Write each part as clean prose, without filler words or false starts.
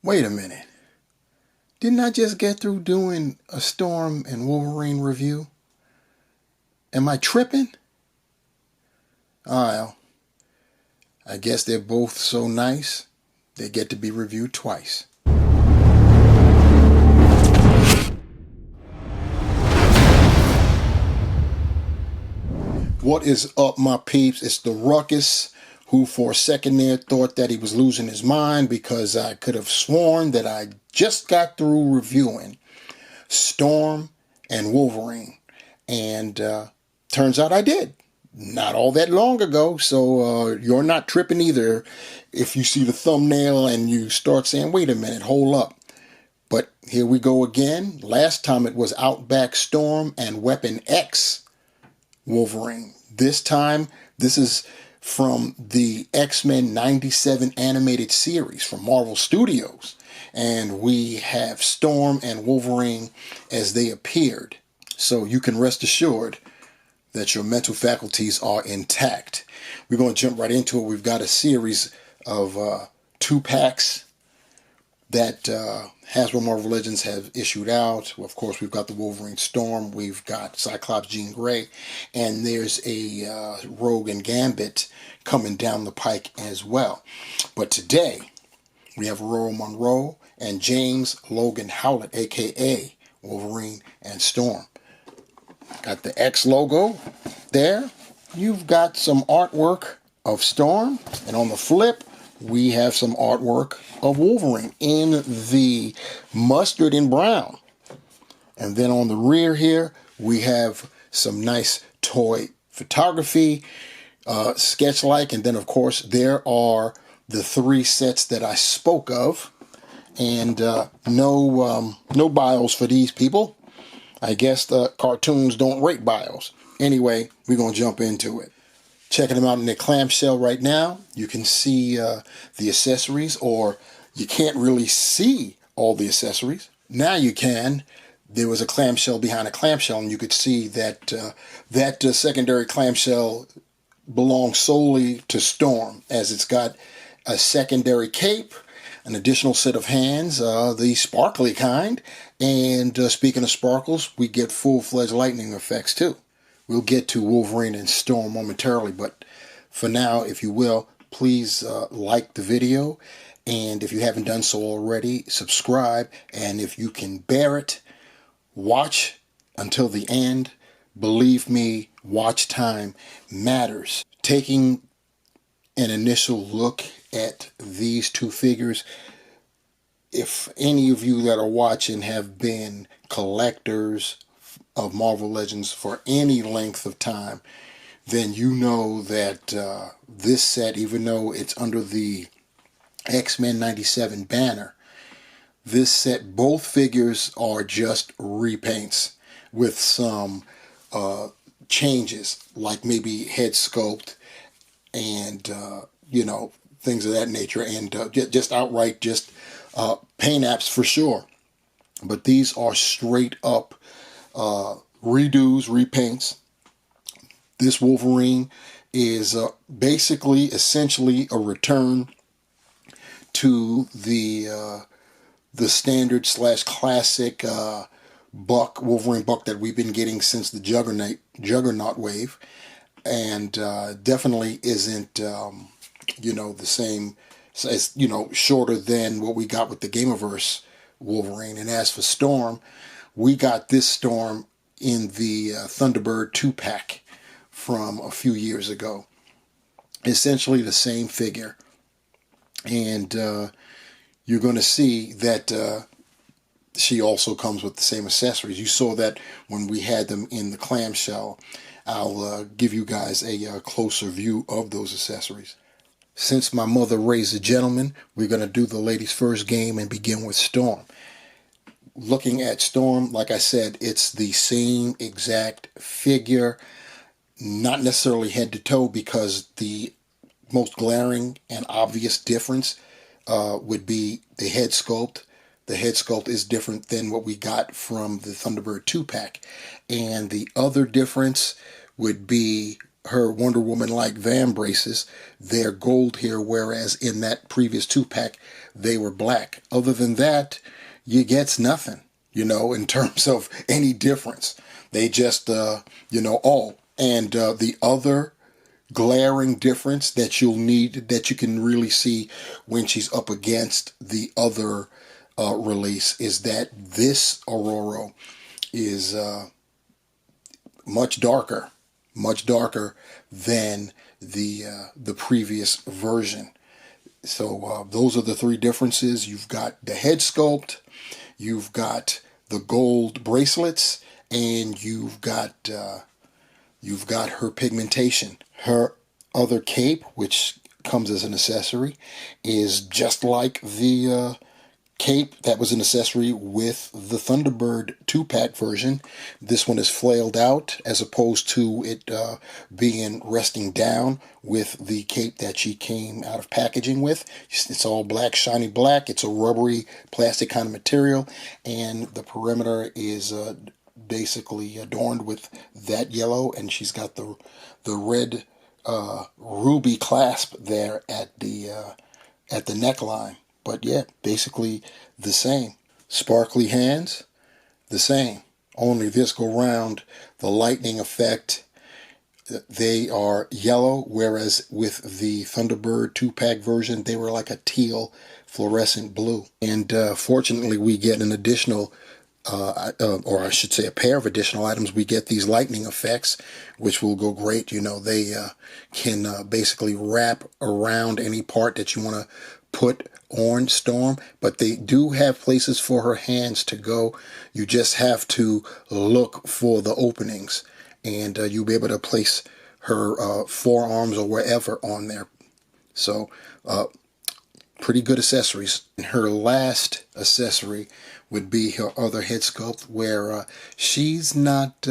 Wait a minute. Didn't I just get through doing a Storm and Wolverine review? Am I tripping? Well, I guess they're both so nice, they get to be reviewed twice. What is up, my peeps? It's the Ruckus, who for a second there thought that he was losing his mind because I could have sworn that I just got through reviewing Storm and Wolverine. And turns out I did. Not all that long ago, so you're not tripping either if you see the thumbnail and you start saying, wait a minute, hold up. But here we go again. Last time it was Outback Storm and Weapon X Wolverine. This time, this is from the X-Men 97 animated series from Marvel Studios. And we have Storm and Wolverine as they appeared. So you can rest assured that your mental faculties are intact. We're going to jump right into it. We've got a series of 2-packs that Hasbro Marvel Legends have issued out. Of course, we've got the Wolverine Storm, we've got Cyclops Jean Grey, and there's a Rogue and Gambit coming down the pike as well. But today, we have Aurora Monroe and James Logan Howlett, aka Wolverine and Storm. Got the X logo there. You've got some artwork of Storm, and on the flip, we have some artwork of Wolverine in the mustard and brown. And then on the rear here, we have some nice toy photography, sketch-like. And then, of course, there are the 3 sets that I spoke of. And no bios for these people. I guess the cartoons don't rate bios. Anyway, we're going to jump into it. Checking them out in their clamshell right now. You can see the accessories, or you can't really see all the accessories. Now you can. There was a clamshell behind a clamshell, and you could see that that secondary clamshell belongs solely to Storm, as it's got a secondary cape, an additional set of hands, the sparkly kind, and speaking of sparkles, we get full-fledged lightning effects too. We'll get to Wolverine and Storm momentarily, but for now, if you will, please like the video, and if you haven't done so already, subscribe, and if you can bear it, watch until the end. Believe me, watch time matters. Taking an initial look at these 2 figures, if any of you that are watching have been collectors of Marvel Legends for any length of time, then you know that this set, even though it's under the X-Men 97 banner, this set, both figures are just repaints with some changes, like maybe head sculpt and things of that nature, and just outright just paint apps for sure. But these are straight up redos, repaints. This Wolverine is essentially a return to the standard / classic Wolverine buck that we've been getting since the Juggernaut wave, and definitely isn't the same as shorter than what we got with the Gameverse Wolverine. And as for Storm, we got this Storm in the Thunderbird 2-pack from a few years ago. Essentially the same figure. And you're going to see that she also comes with the same accessories. You saw that when we had them in the clamshell. I'll give you guys a closer view of those accessories. Since my mother raised a gentleman, we're going to do the ladies' first game and begin with Storm. Looking at Storm, like I said, it's the same exact figure, not necessarily head to toe, because the most glaring and obvious difference would be the head sculpt. The head sculpt is different than what we got from the Thunderbird 2-pack. And the other difference would be her Wonder Woman-like Van braces, they're gold here, whereas in that previous 2-pack, they were black. Other than that, you gets nothing, in terms of any difference. They just, and the other glaring difference that that you can really see when she's up against the other release is that this Aurora is much darker than the previous version. So those are the three differences. You've got the head sculpt, you've got the gold bracelets, and you've got her pigmentation. Her other cape, which comes as an accessory, is just like the cape that was an accessory with the Thunderbird 2-pack version. This one is flailed out as opposed to it being resting down with the cape that she came out of packaging with. It's all black, shiny black. It's a rubbery plastic kind of material, and the perimeter is basically adorned with that yellow, and she's got the red ruby clasp there at the neckline. But yeah, basically the same. Sparkly hands, the same. Only this go round, the lightning effect, they are yellow, whereas with the Thunderbird 2-pack version, they were like a teal fluorescent blue. And fortunately, we get an additional, or I should say a pair of additional items. We get these lightning effects, which will go great. They can basically wrap around any part that you want to put on Storm, but they do have places for her hands to go. You just have to look for the openings, and you'll be able to place her forearms or wherever on there. So pretty good accessories. And her last accessory would be her other head sculpt, where she's not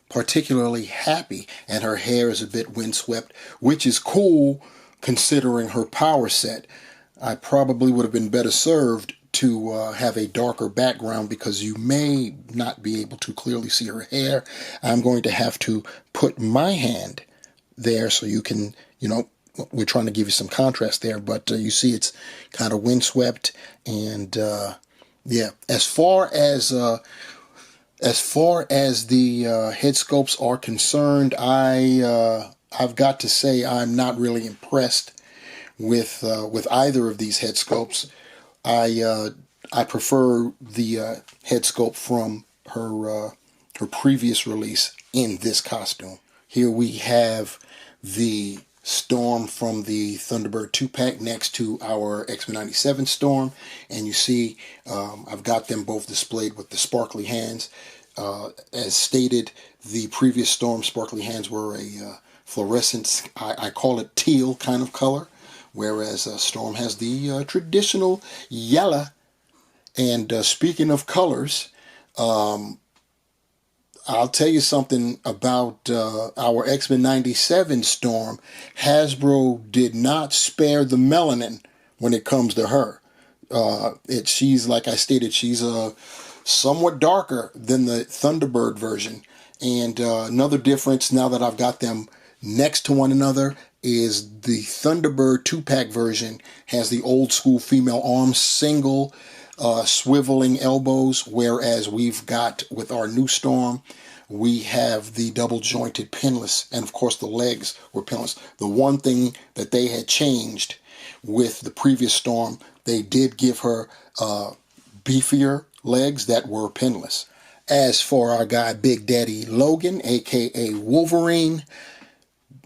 particularly happy, and her hair is a bit windswept, which is cool considering her power set. I probably would have been better served to have a darker background, because you may not be able to clearly see her hair. I'm going to have to put my hand there so you can, we're trying to give you some contrast there, but you see it's kind of windswept. And yeah, as far as the head sculpts are concerned, I've got to say I'm not really impressed with either of these head sculpts. I prefer the head sculpt from her previous release in this costume. Here we have the Storm from the Thunderbird 2-pack next to our X-Men 97 Storm, and you see I've got them both displayed with the sparkly hands. As stated, the previous Storm sparkly hands were a fluorescent, I call it teal kind of color, whereas Storm has the traditional yellow. And speaking of colors, I'll tell you something about our X-Men 97 Storm. Hasbro did not spare the melanin when it comes to her. She's, like I stated, she's somewhat darker than the Thunderbird version. And another difference, now that I've got them next to one another, is the Thunderbird 2-pack version has the old school female arms, single swiveling elbows, whereas we've got, with our new Storm, we have the double jointed pinless, and of course the legs were pinless. The one thing that they had changed with the previous Storm, they did give her beefier legs that were pinless. As for our guy Big Daddy Logan, aka Wolverine,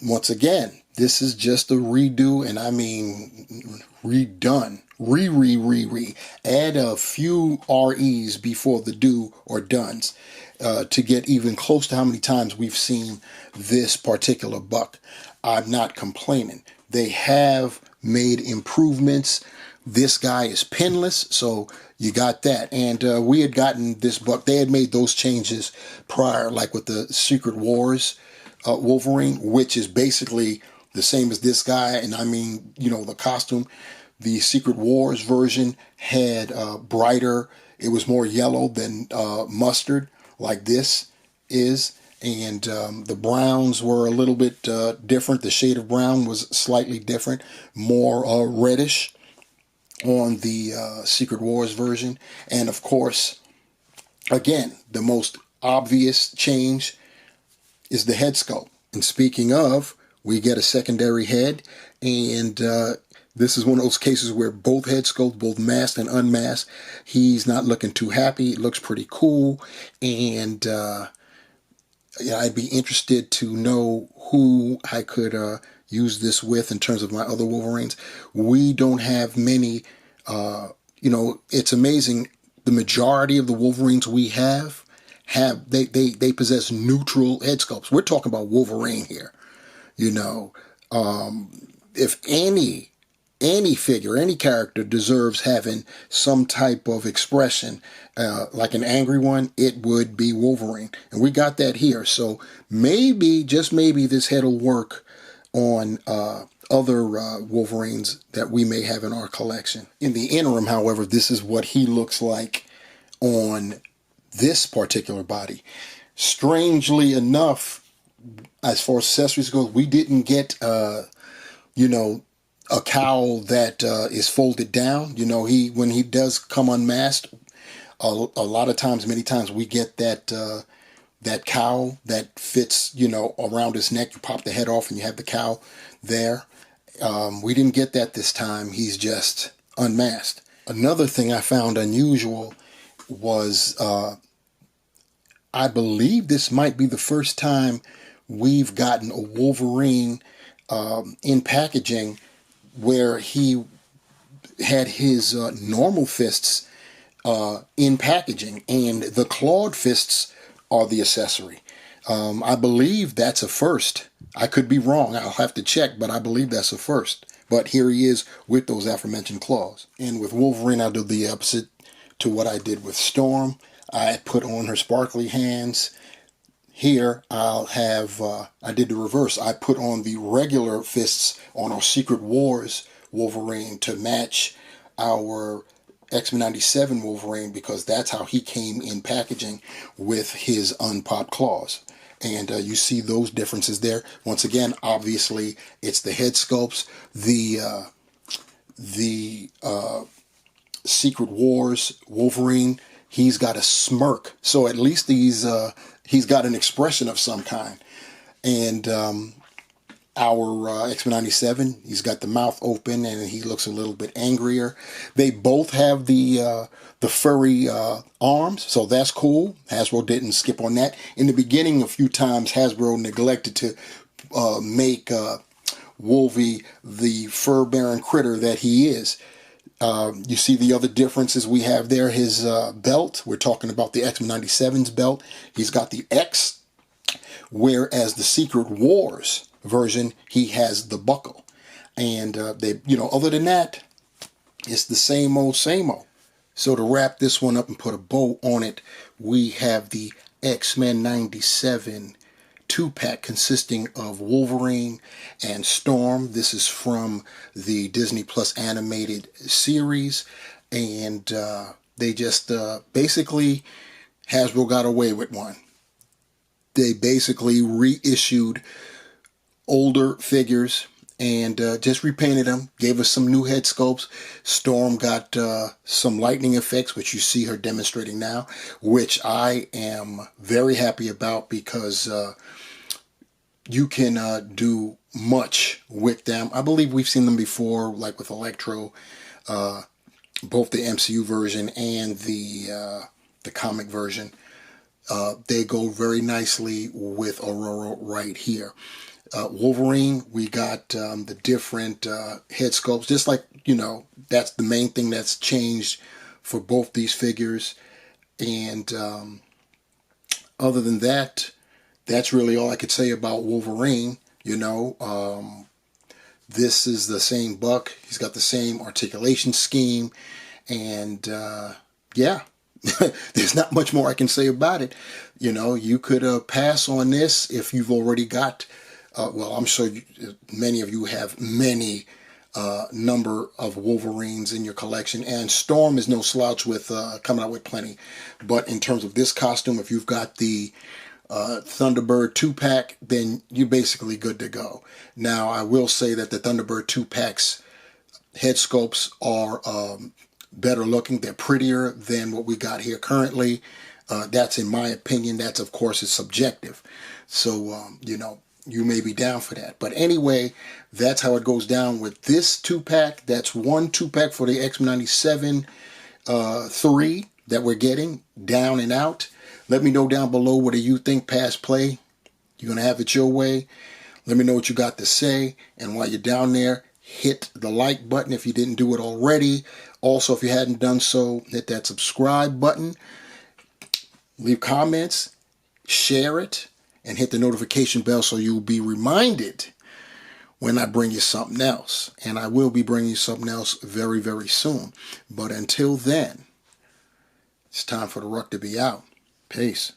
once again, this is just a redo, and I mean redone. Re. Add a few REs before the do or dones to get even close to how many times we've seen this particular buck. I'm not complaining. They have made improvements. This guy is pinless, so you got that. And we had gotten this buck. They had made those changes prior, like with the Secret Wars Wolverine, which is basically the same as this guy. And I mean, the costume. The Secret Wars version had brighter, it was more yellow than mustard, like this is. And the browns were a little bit different. The shade of brown was slightly different, more reddish on the Secret Wars version. And of course, again, the most obvious change is the head sculpt. And speaking of, we get a secondary head, and this is one of those cases where both head sculpts, both masked and unmasked, he's not looking too happy. It looks pretty cool, and yeah, I'd be interested to know who I could use this with in terms of my other Wolverines. We don't have many. It's amazing. The majority of the Wolverines we have they possess neutral head sculpts. We're talking about Wolverine here. You know, if any figure, any character deserves having some type of expression, like an angry one, it would be Wolverine. And we got that here. So maybe, just maybe, this head will work on other Wolverines that we may have in our collection. In the interim, however, this is what he looks like on this particular body. Strangely enough, as far as accessories go, we didn't get, a cowl that is folded down. When he does come unmasked, a lot of times, many times, we get that cowl that fits, around his neck. You pop the head off and you have the cowl there. We didn't get that this time. He's just unmasked. Another thing I found unusual was, I believe this might be the first time we've gotten a Wolverine in packaging where he had his normal fists in packaging, and the clawed fists are the accessory. I believe that's a first. I could be wrong. I'll have to check, but I believe that's a first. But here he is with those aforementioned claws. And with Wolverine, I'll do the opposite to what I did with Storm. I put on her sparkly hands. Here, I'll have, I did the reverse. I put on the regular fists on our Secret Wars Wolverine to match our X-Men 97 Wolverine, because that's how he came in packaging with his unpopped claws. And you see those differences there. Once again, obviously, it's the head sculpts, the Secret Wars Wolverine. He's got a smirk, so at least he's got an expression of some kind. And our X-Men 97, he's got the mouth open and he looks a little bit angrier. They both have the furry arms, so that's cool. Hasbro didn't skip on that. In the beginning, a few times Hasbro neglected to make Wolvie the fur-bearing critter that he is. You see the other differences we have there. His belt, we're talking about the X-Men 97's belt. He's got the X, whereas the Secret Wars version, he has the buckle. And other than that, it's the same old, same old. So to wrap this one up and put a bow on it, we have the X-Men 97 2-pack consisting of Wolverine and Storm. This is from the Disney Plus animated series, and they just basically, Hasbro got away with one. They basically reissued older figures and just repainted them, gave us some new head sculpts. Storm got some lightning effects, which you see her demonstrating now, which I am very happy about, because you can do much with them. I believe we've seen them before, like with Electro, both the MCU version and the comic version. They go very nicely with Aurora right here. Wolverine, we got the different head sculpts, just like, that's the main thing that's changed for both these figures. And other than that, that's really all I could say about Wolverine. This is the same buck. He's got the same articulation scheme. And yeah, there's not much more I can say about it. You could pass on this if you've already got, I'm sure many of you have many number of Wolverines in your collection. And Storm is no slouch with coming out with plenty. But in terms of this costume, if you've got the Thunderbird 2-pack, then you're basically good to go. Now, I will say that the Thunderbird 2-packs head sculpts are better looking. They're prettier than what we got here currently. That's in my opinion. That's, of course, is subjective. So, you may be down for that. But anyway, that's how it goes down with this 2-pack. That's one 2-pack for the X-97 3 that we're getting, down and out. Let me know down below what do you think, pass, play. You're going to have it your way. Let me know what you got to say. And while you're down there, hit the like button if you didn't do it already. Also, if you hadn't done so, hit that subscribe button. Leave comments, share it, and hit the notification bell so you'll be reminded when I bring you something else. And I will be bringing you something else very, very soon. But until then, it's time for the Ruck to be out. Peace.